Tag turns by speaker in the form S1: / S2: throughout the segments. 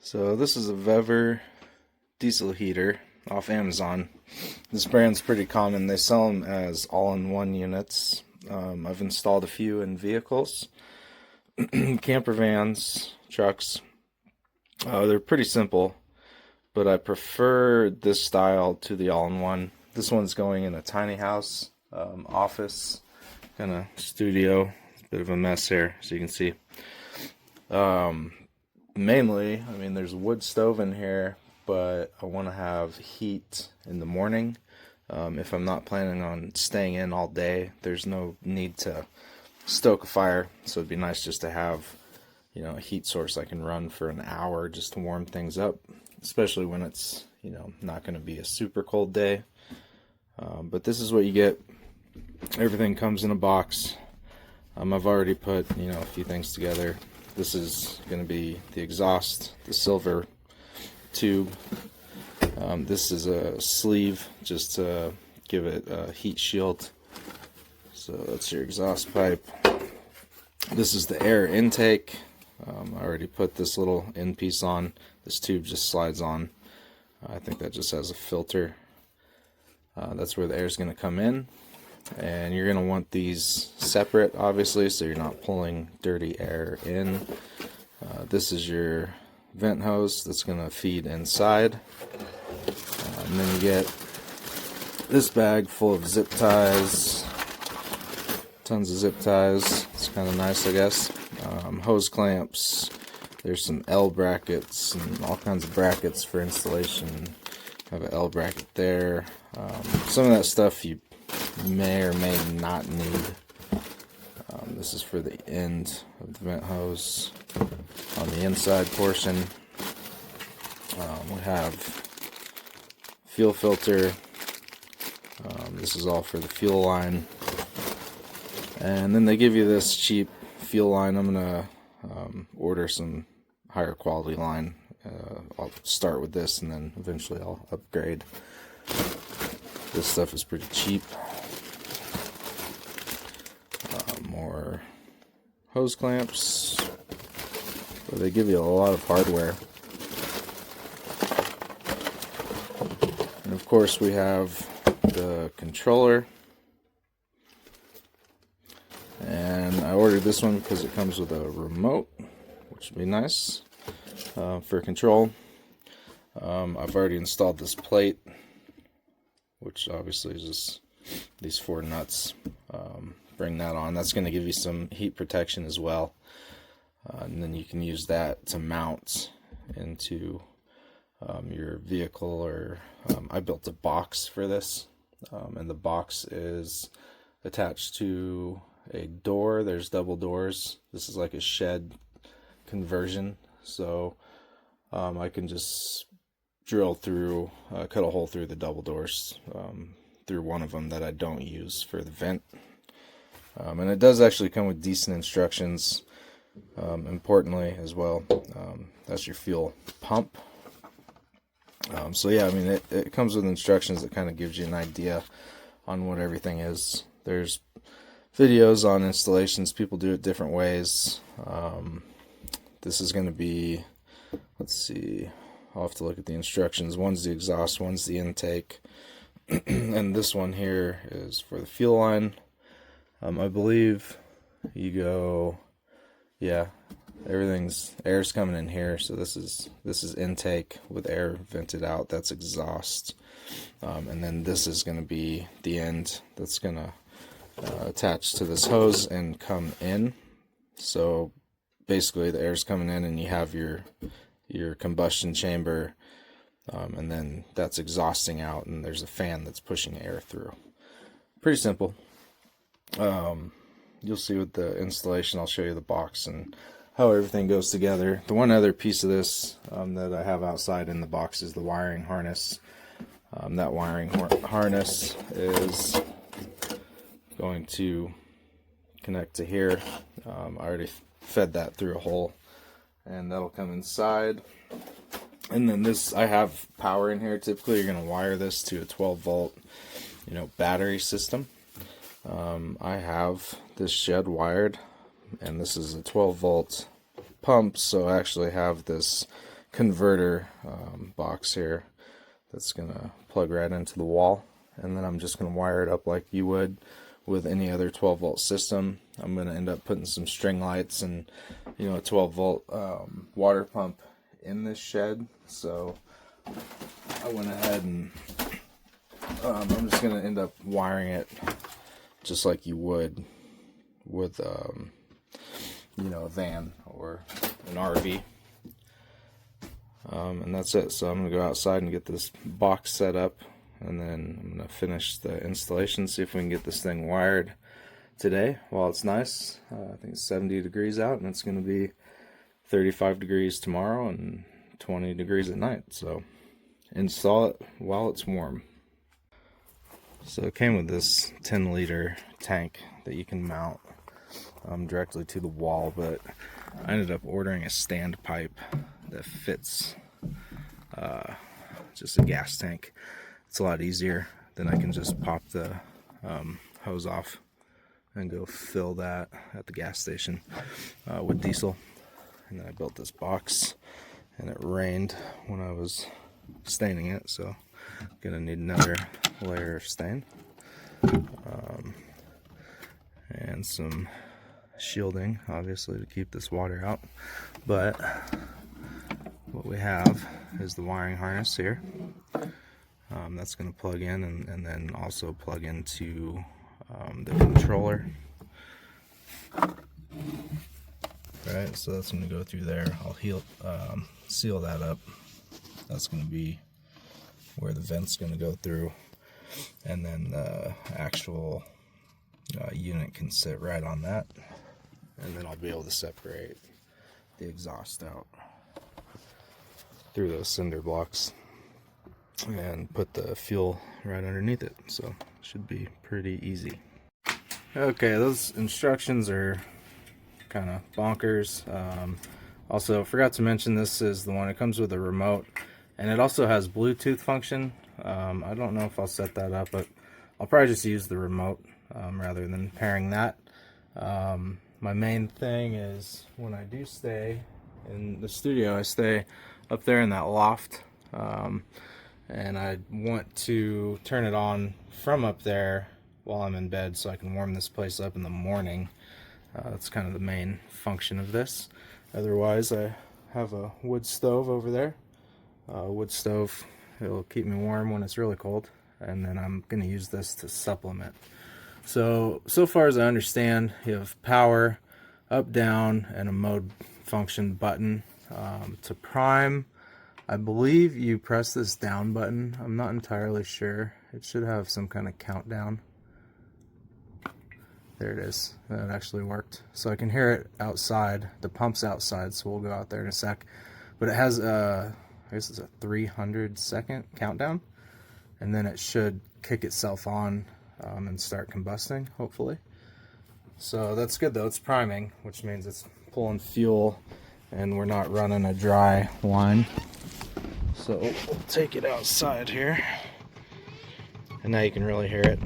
S1: So this is a Vevor diesel heater off Amazon. This brand's pretty common. They sell them as all-in-one units. I've installed a few in vehicles, camper vans, trucks. They're pretty simple, but I prefer this style to the all-in-one. This one's going in a tiny house, office, kind of studio. It's a bit of a mess here, as you can see. Mainly, I mean, there's a wood stove in here, but I want to have heat in the morning. If I'm not planning on staying in all day, there's no need to stoke a fire. So it'd be nice just to have, a heat source I can run for an hour just to warm things up, especially when it's, not going to be a super cold day. But this is what you get. Everything comes in a box. I've already put, a few things together. This is going to be the exhaust, the silver tube. This is a sleeve just to give it a heat shield. So that's your exhaust pipe. This is the air intake. I already put this little end piece on. This tube just slides on. I think that just has a filter. That's where the air is going to come in. And you're going to want these separate, obviously, so you're not pulling dirty air in. This is your vent hose that's going to feed inside. And then you get this bag full of zip ties. Tons of zip ties. It's kind of nice, I guess. Hose clamps. There's some L brackets and all kinds of brackets for installation. Have an L bracket there. Some of that stuff you may or may not need. This is for the end of the vent hose. On the inside portion, we have fuel filter. This is all for the fuel line. And then they give you this cheap fuel line. I'm going to order some higher quality line. I'll start with this and then eventually I'll upgrade. This stuff is pretty cheap. More hose clamps. So they give you a lot of hardware. And of course we have the controller. And I ordered this one because it comes with a remote, which would be nice for control. I've already installed this plate, which obviously is just these 4 nuts. Bring that on. That's going to give you some heat protection as well. And then you can use that to mount into your vehicle, or I built a box for this. And the box is attached to a door. There's double doors. This is like a shed conversion. So I can just drill through, cut a hole through the double doors through one of them that I don't use for the vent. And it does actually come with decent instructions, importantly as well. That's your fuel pump. So yeah, I mean, it comes with instructions that kind of gives you an idea on what everything is. There's videos on installations. People do it different ways. This is going to be, let's see, I'll have to look at the instructions. One's the exhaust, one's the intake. And this one here is for the fuel line. I believe you go, yeah, air's coming in here. So this is intake with air vented out. That's exhaust. And then this is going to be the end that's going to attach to this hose and come in. So basically the air's coming in and you have your combustion chamber, and then that's exhausting out, and there's a fan that's pushing air through. Pretty simple. You'll see with the installation. I'll show you the box and how everything goes together. The one other piece of this that I have outside in the box is the wiring harness. That wiring harness is going to connect to here. I already fed that through a hole, and that'll come inside. And then this, I have power in here. Typically you're going to wire this to a 12 volt battery system. I have this shed wired, and this is a 12 volt pump, so I actually have this converter box here that's gonna plug right into the wall, and then I'm just gonna wire it up like you would with any other 12-volt system. I'm gonna end up putting some string lights and a 12-volt water pump in this shed. So I went ahead and I'm just gonna end up wiring it just like you would with a van or an RV. And that's it. So I'm going to go outside and get this box set up, and then I'm going to finish the installation, see if we can get this thing wired today while it's nice. I think it's 70 degrees out, and it's going to be 35 degrees tomorrow and 20 degrees at night. So install it while it's warm. So it came with this 10-liter tank that you can mount directly to the wall, but I ended up ordering a stand pipe that fits just a gas tank. It's a lot easier. Then I can just pop the hose off and go fill that at the gas station with diesel. And then I built this box, and it rained when I was staining it, so I'm gonna need another layer of stain and some shielding, obviously, to keep this water out. But what we have is the wiring harness here. That's going to plug in and then also plug into the controller. Alright, so that's going to go through there. I'll seal that up. That's going to be where the vent's going to go through, and then the actual unit can sit right on that, and then I'll be able to separate the exhaust out through those cinder blocks and put the fuel right underneath it. So it should be pretty easy. Okay, those instructions are kind of bonkers. Also, forgot to mention, this is the one, it comes with a remote, and it also has Bluetooth function. I don't know if I'll set that up, but I'll probably just use the remote rather than pairing that. My main thing is, when I do stay in the studio, I stay up there in that loft, and I want to turn it on from up there while I'm in bed so I can warm this place up in the morning. That's kind of the main function of this. Otherwise, I have a wood stove over there. Wood stove, it'll keep me warm when it's really cold, and then I'm going to use this to supplement. So far as I understand, you have power, up, down, and a mode function button. To prime, I believe you press this down button. I'm not entirely sure. It should have some kind of countdown. There it is. That actually worked. So I can hear it outside. The pump's outside, so we'll go out there in a sec. But it has I guess it's a 300-second countdown, and then it should kick itself on and start combusting, hopefully. So that's good though. It's priming, which means it's pulling fuel, and we're not running a dry line. So we'll take it outside here, and now you can really hear it.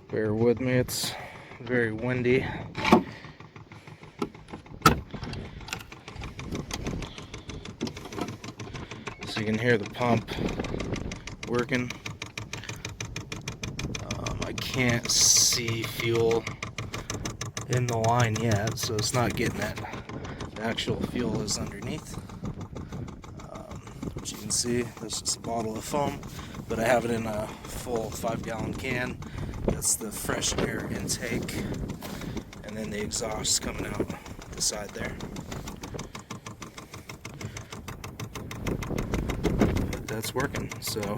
S1: Bear with me, it's very windy. So you can hear the pump working. I can't see fuel in the line yet, so it's not getting it. The actual fuel is underneath. Which you can see, this is a bottle of foam, but I have it in a full 5-gallon can. That's the fresh air intake, and then the exhaust coming out the side there. But that's working, so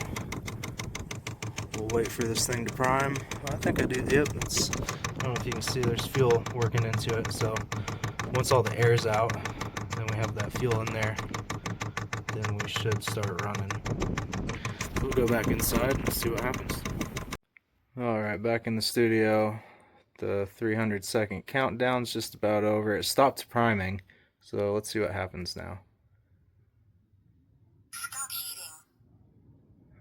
S1: we'll wait for this thing to prime. I think I do. Yep, I don't know if you can see, there's fuel working into it. So once all the air's out, then we have that fuel in there, then we should start running. We'll go back inside and see what happens. Alright, back in the studio. The 300-second countdown's just about over. It stopped priming, so let's see what happens now.
S2: Stop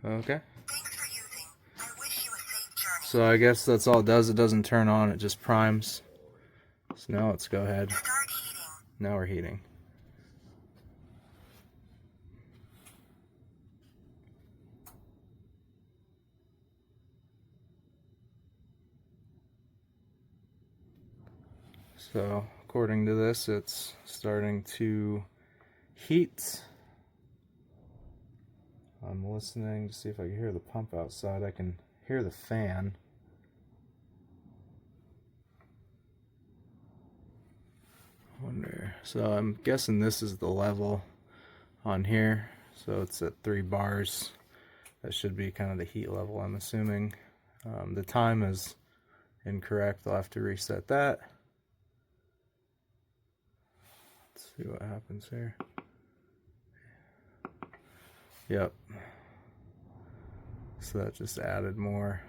S2: heating.
S1: Okay.
S2: Thanks for using. I wish you a safe journey.
S1: So I guess that's all it does. It doesn't turn on, it just primes. So now let's go ahead.
S2: Start heating.
S1: Now we're heating. So according to this, it's starting to heat. I'm listening to see if I can hear the pump outside. I can hear the fan. Wonder. So I'm guessing this is the level on here. So it's at 3 bars. That should be kind of the heat level, I'm assuming. The time is incorrect. I'll have to reset that. Let's see what happens here. Yep. So that just added more.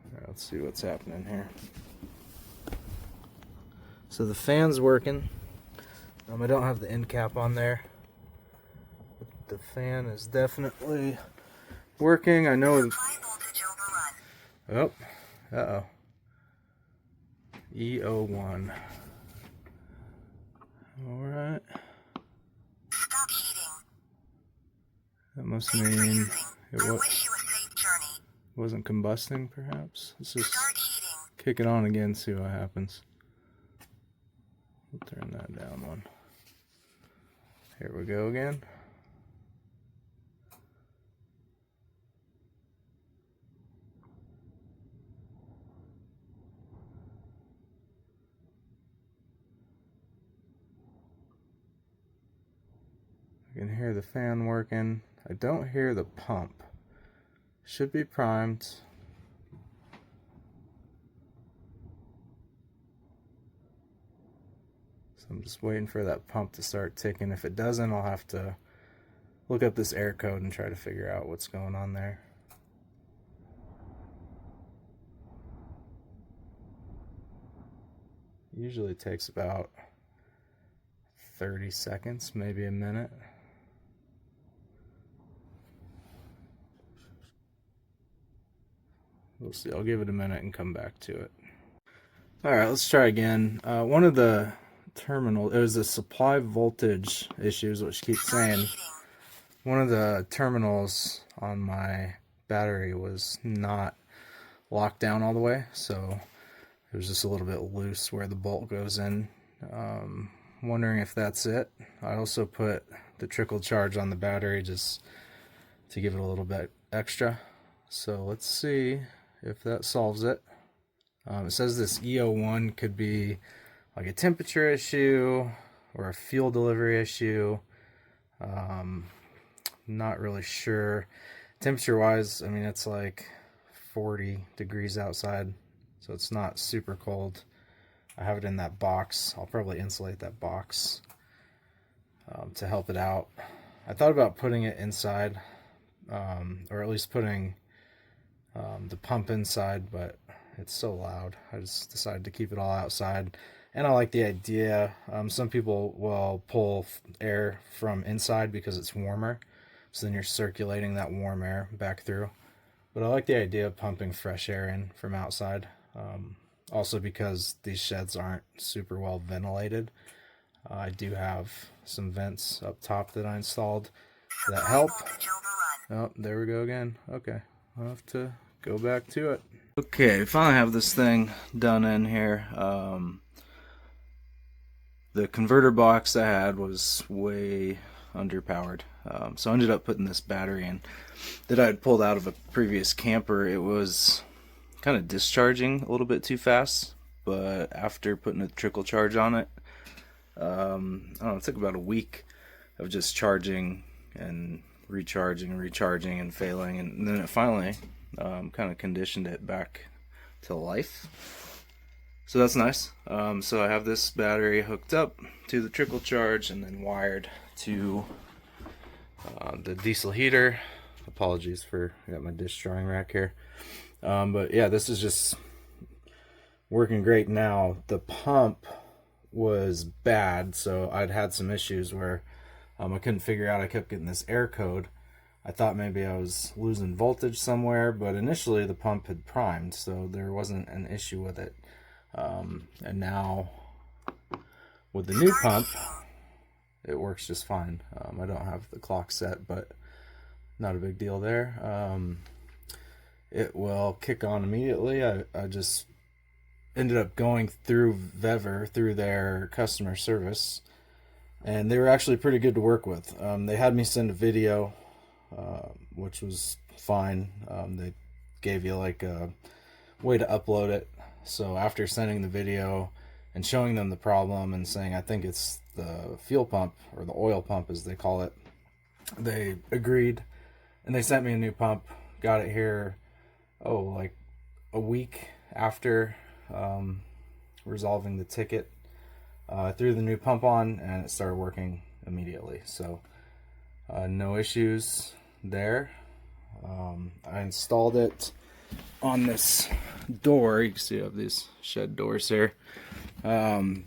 S1: All right, let's see what's happening here. So the fan's working. I don't have the end cap on there. But the fan is definitely working. I know.
S2: High voltage overrun.
S1: Oh, uh-oh. E01. Alright.
S2: Stop heating.
S1: That must
S2: Thanks for
S1: mean
S2: using.
S1: it
S2: I wish you a safe journey.
S1: wasn't combusting, perhaps. Let's just
S2: Start heating.
S1: kick it on again, see what happens. We'll turn that down one. Here we go again. I can hear the fan working. I don't hear the pump. Should be primed. So I'm just waiting for that pump to start ticking. If it doesn't, I'll have to look up this air code and try to figure out what's going on there. Usually takes about 30 seconds, maybe a minute. We'll see. I'll give it a minute and come back to it. Alright, let's try again. One of the terminals, it was a supply voltage issues, which keeps saying. One of the terminals on my battery was not locked down all the way, so it was just a little bit loose where the bolt goes in. Wondering if that's it. I also put the trickle charge on the battery just to give it a little bit extra. So let's see if that solves it. It says this E01 could be like a temperature issue or a fuel delivery issue. Not really sure. Temperature wise, I mean, it's like 40 degrees outside, so it's not super cold. I have it in that box. I'll probably insulate that box to help it out. I thought about putting it inside, or at least putting the pump inside, but it's so loud. I just decided to keep it all outside. And I like the idea. Some people will pull air from inside because it's warmer, so then you're circulating that warm air back through. But I like the idea of pumping fresh air in from outside. Also because these sheds aren't super well ventilated. I do have some vents up top that I installed that help. Oh, there we go again. Okay, I'll have to go back to it. Okay, finally have this thing done in here. The converter box I had was way underpowered. So I ended up putting this battery in that I had pulled out of a previous camper. It was kind of discharging a little bit too fast, but after putting a trickle charge on it, I don't know, it took about a week of just charging and recharging and failing, and then it finally kind of conditioned it back to life. So that's nice. So I have this battery hooked up to the trickle charge and then wired to the diesel heater. Apologies for, I got my dish drawing rack here. But yeah, this is just working great now. The pump was bad, so I'd had some issues where I couldn't figure out. I kept getting this air code I thought maybe I was losing voltage somewhere, but initially the pump had primed, so there wasn't an issue with it. And now with the new pump, it works just fine. I don't have the clock set, but not a big deal there. It will kick on immediately. I just ended up going through Vevor, through their customer service, and they were actually pretty good to work with. They had me send a video, which was fine. They gave you like a way to upload it. So after sending the video and showing them the problem and saying, I think it's the fuel pump, or the oil pump as they call it, they agreed, and they sent me a new pump. Got it here, like a week after resolving the ticket. Threw the new pump on and it started working immediately. So no issues there. I installed it on this door. You can see I have these shed doors here.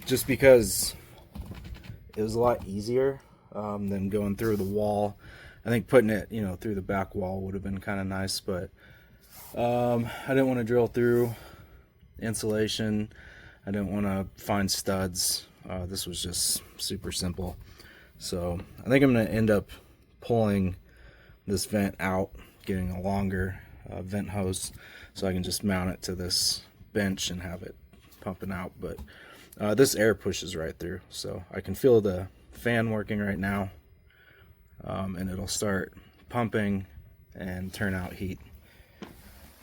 S1: Just because it was a lot easier than going through the wall. I think putting it, through the back wall would have been kind of nice, but I didn't want to drill through insulation. I didn't want to find studs. This was just super simple. So I think I'm going to end up pulling this vent out, getting a longer vent hose so I can just mount it to this bench and have it pumping out. But this air pushes right through, so I can feel the fan working right now, and it'll start pumping and turn out heat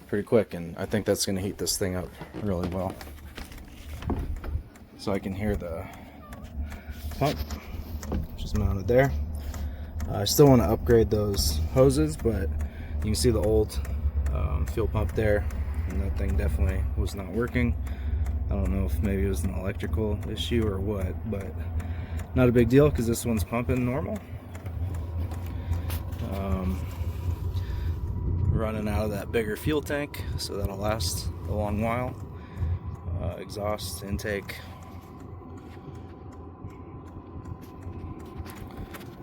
S1: pretty quick, and I think that's going to heat this thing up really well. So I can hear the pump, which is mounted there. I still want to upgrade those hoses, but you can see the old fuel pump there, and that thing definitely was not working. I don't know if maybe it was an electrical issue or what, but not a big deal because this one's pumping normal. Running out of that bigger fuel tank, so that'll last a long while. Exhaust intake,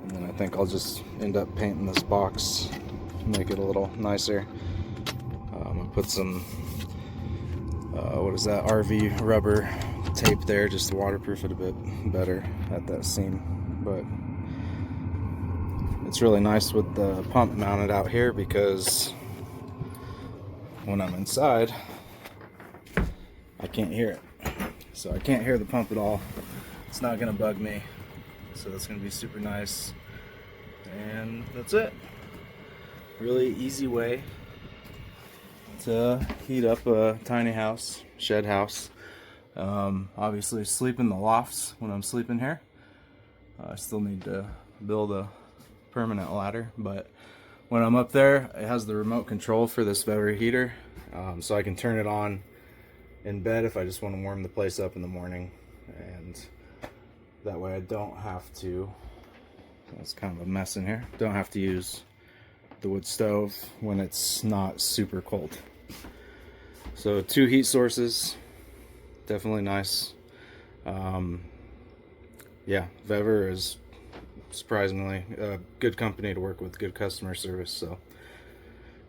S1: and then I think I'll just end up painting this box, make it a little nicer. I put some RV rubber tape there just to waterproof it a bit better at that seam. But it's really nice with the pump mounted out here, because when I'm inside I can't hear it. So I can't hear the pump at all. It's not gonna bug me, so that's gonna be super nice. And that's it. Really easy way to heat up a tiny house, shed house. Obviously sleep in the lofts when I'm sleeping here. I still need to build a permanent ladder, but when I'm up there, it has the remote control for this Vevor heater, so I can turn it on in bed if I just want to warm the place up in the morning, and that way I don't have to, it's kind of a mess in here, don't have to use the wood stove when it's not super cold. So 2 heat sources, definitely nice. Yeah, Vevor is surprisingly a good company to work with, good customer service. So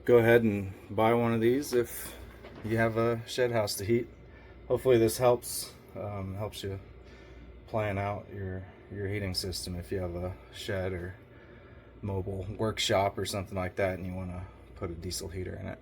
S1: go ahead and buy one of these if you have a shed house to heat. Hopefully this helps you plan out your heating system if you have a shed or mobile workshop or something like that and you want to put a diesel heater in it.